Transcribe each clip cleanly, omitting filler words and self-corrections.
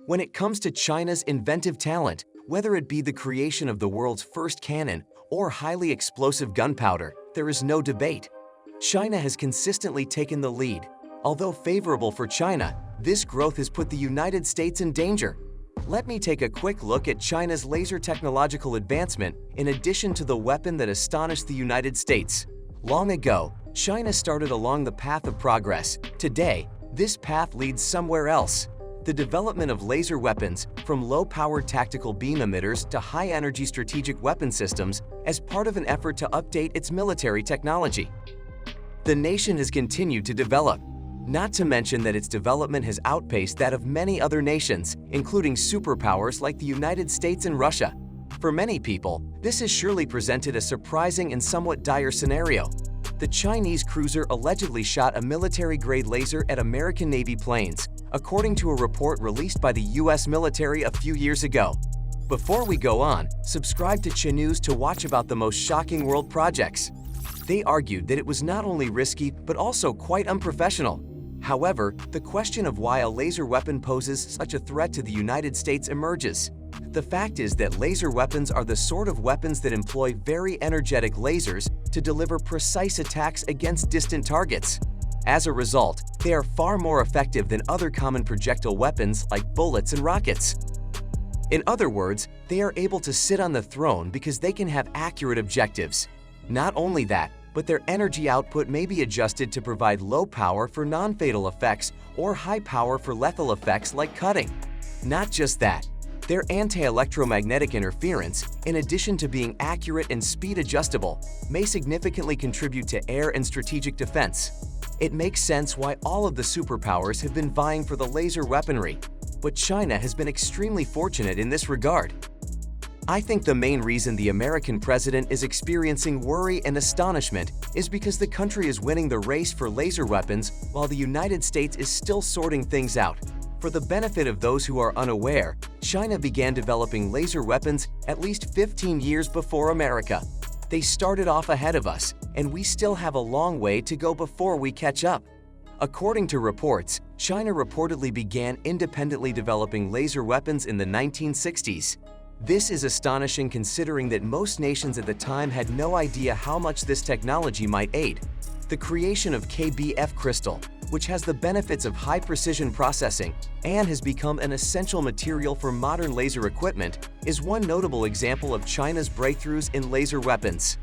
When it comes to China's inventive talent, whether it be the creation of the world's first cannon or highly explosive gunpowder, there is no debate. China has consistently taken the lead. Although favorable for China, this growth has put the United States in danger. Let me take a quick look at China's laser technological advancement in addition to the weapon that astonished the United States. Long ago, China started along the path of progress. Today, this path leads somewhere else. The development of laser weapons, from low-powered tactical beam emitters to high-energy strategic weapon systems, as part of an effort to update its military technology. The nation has continued to develop, not to mention that its development has outpaced that of many other nations, including superpowers like the United States and Russia. For many people, this has surely presented a surprising and somewhat dire scenario. The Chinese cruiser allegedly shot a military-grade laser at American Navy planes, according to a report released by the U.S. military a few years ago. Before we go on, subscribe to News to watch about the most shocking world projects. They argued that it was not only risky, but also quite unprofessional. However, the question of why a laser weapon poses such a threat to the United States emerges. The fact is that laser weapons are the sort of weapons that employ very energetic lasers to deliver precise attacks against distant targets. As a result, they are far more effective than other common projectile weapons like bullets and rockets. In other words, they are able to sit on the throne because they can have accurate objectives. Not only that, but their energy output may be adjusted to provide low power for non-fatal effects or high power for lethal effects like cutting. Not just that, their anti-electromagnetic interference, in addition to being accurate and speed adjustable, may significantly contribute to air and strategic defense. It makes sense why all of the superpowers have been vying for the laser weaponry, but China has been extremely fortunate in this regard. I think the main reason the American president is experiencing worry and astonishment is because the country is winning the race for laser weapons while the United States is still sorting things out. For the benefit of those who are unaware, China began developing laser weapons at least 15 years before America. They started off ahead of us, and we still have a long way to go before we catch up. According to reports, China reportedly began independently developing laser weapons in the 1960s. This is astonishing considering that most nations at the time had no idea how much this technology might aid. The creation of KBF crystal, which has the benefits of high-precision processing and has become an essential material for modern laser equipment, is one notable example of China's breakthroughs in laser weapons.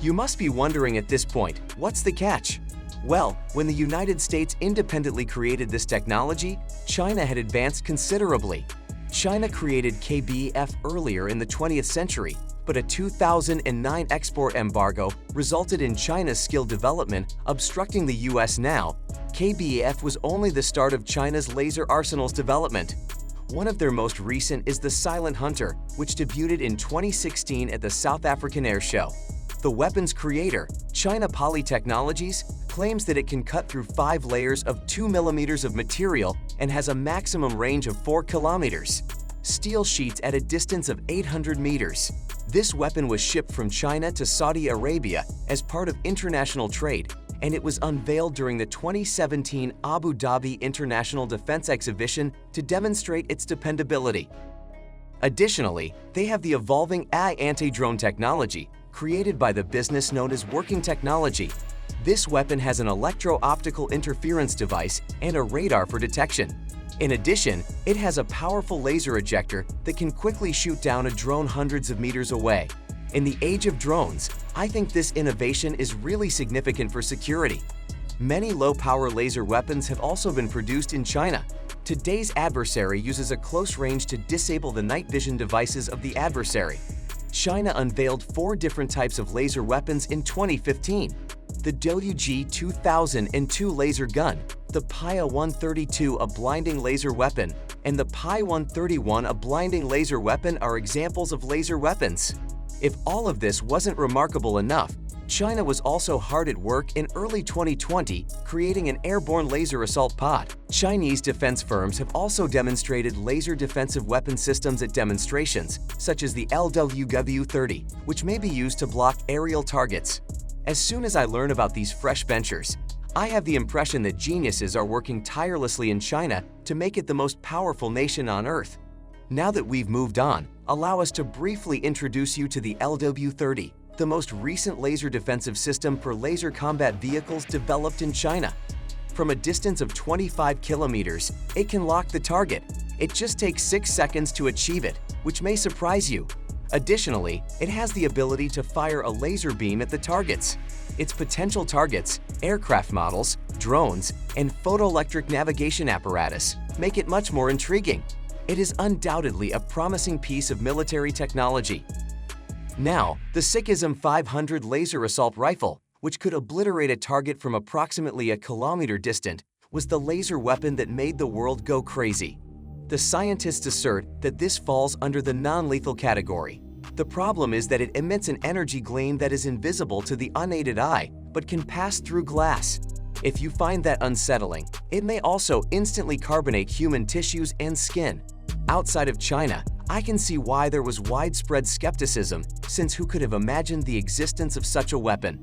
You must be wondering at this point, what's the catch? Well, when the United States independently created this technology, China had advanced considerably. China created KBF earlier in the 20th century, but a 2009 export embargo resulted in China's skill development obstructing the US. Now, KBF was only the start of China's laser arsenal's development. One of their most recent is the Silent Hunter, which debuted in 2016 at the South African Air Show. The weapon's creator, China Poly Technologies, claims that it can cut through 5 layers of 2 millimeters of material and has a maximum range of 4 kilometers. Steel sheets at a distance of 800 meters. This weapon was shipped from China to Saudi Arabia as part of international trade, and it was unveiled during the 2017 Abu Dhabi International Defense Exhibition to demonstrate its dependability. Additionally, they have the evolving AI anti-drone technology, created by the business known as Working Technology. This weapon has an electro-optical interference device and a radar for detection. In addition, it has a powerful laser ejector that can quickly shoot down a drone hundreds of meters away. In the age of drones, I think this innovation is really significant for security. Many low-power laser weapons have also been produced in China. Today's adversary uses a close range to disable the night vision devices of the adversary. China unveiled 4 different types of laser weapons in 2015. The WG-2002 laser gun, the Pi-132 a blinding laser weapon, and the Pi-131 a blinding laser weapon are examples of laser weapons. If all of this wasn't remarkable enough, China was also hard at work in early 2020 creating an airborne laser assault pod. Chinese defense firms have also demonstrated laser defensive weapon systems at demonstrations, such as the LWW-30, which may be used to block aerial targets. As soon as I learn about these fresh ventures, I have the impression that geniuses are working tirelessly in China to make it the most powerful nation on Earth. Now that we've moved on, allow us to briefly introduce you to the LW-30, the most recent laser defensive system for laser combat vehicles developed in China. From a distance of 25 kilometers, it can lock the target. It just takes 6 seconds to achieve it, which may surprise you. Additionally, it has the ability to fire a laser beam at the targets. Its potential targets, aircraft models, drones, and photoelectric navigation apparatus make it much more intriguing. It is undoubtedly a promising piece of military technology. Now, the Sikhism 500 laser assault rifle, which could obliterate a target from approximately a kilometer distant, was the laser weapon that made the world go crazy. The scientists assert that this falls under the non-lethal category. The problem is that it emits an energy gleam that is invisible to the unaided eye, but can pass through glass. If you find that unsettling, it may also instantly carbonate human tissues and skin. Outside of China, I can see why there was widespread skepticism, since who could have imagined the existence of such a weapon?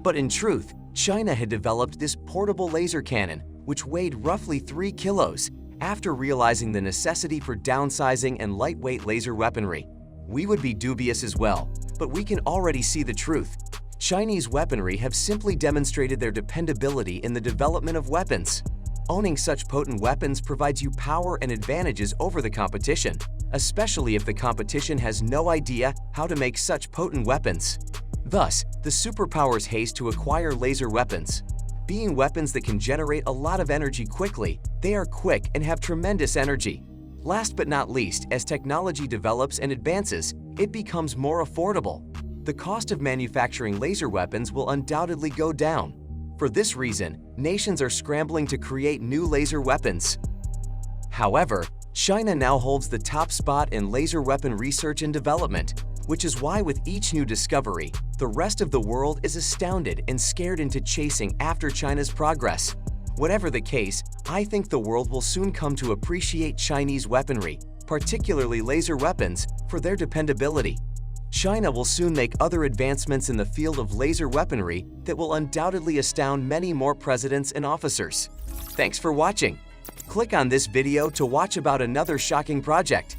But in truth, China had developed this portable laser cannon, which weighed roughly 3 kilos, after realizing the necessity for downsizing and lightweight laser weaponry. We would be dubious as well, but we can already see the truth. Chinese weaponry have simply demonstrated their dependability in the development of weapons. Owning such potent weapons provides you power and advantages over the competition, especially if the competition has no idea how to make such potent weapons. Thus, the superpowers haste to acquire laser weapons. Being weapons that can generate a lot of energy quickly, they are quick and have tremendous energy. Last but not least, as technology develops and advances, it becomes more affordable. The cost of manufacturing laser weapons will undoubtedly go down. For this reason, nations are scrambling to create new laser weapons. However, China now holds the top spot in laser weapon research and development, which is why with each new discovery, the rest of the world is astounded and scared into chasing after China's progress. Whatever the case, I think the world will soon come to appreciate Chinese weaponry, particularly laser weapons, for their dependability. China will soon make other advancements in the field of laser weaponry that will undoubtedly astound many more presidents and officers. Thanks for watching. Click on this video to watch about another shocking project.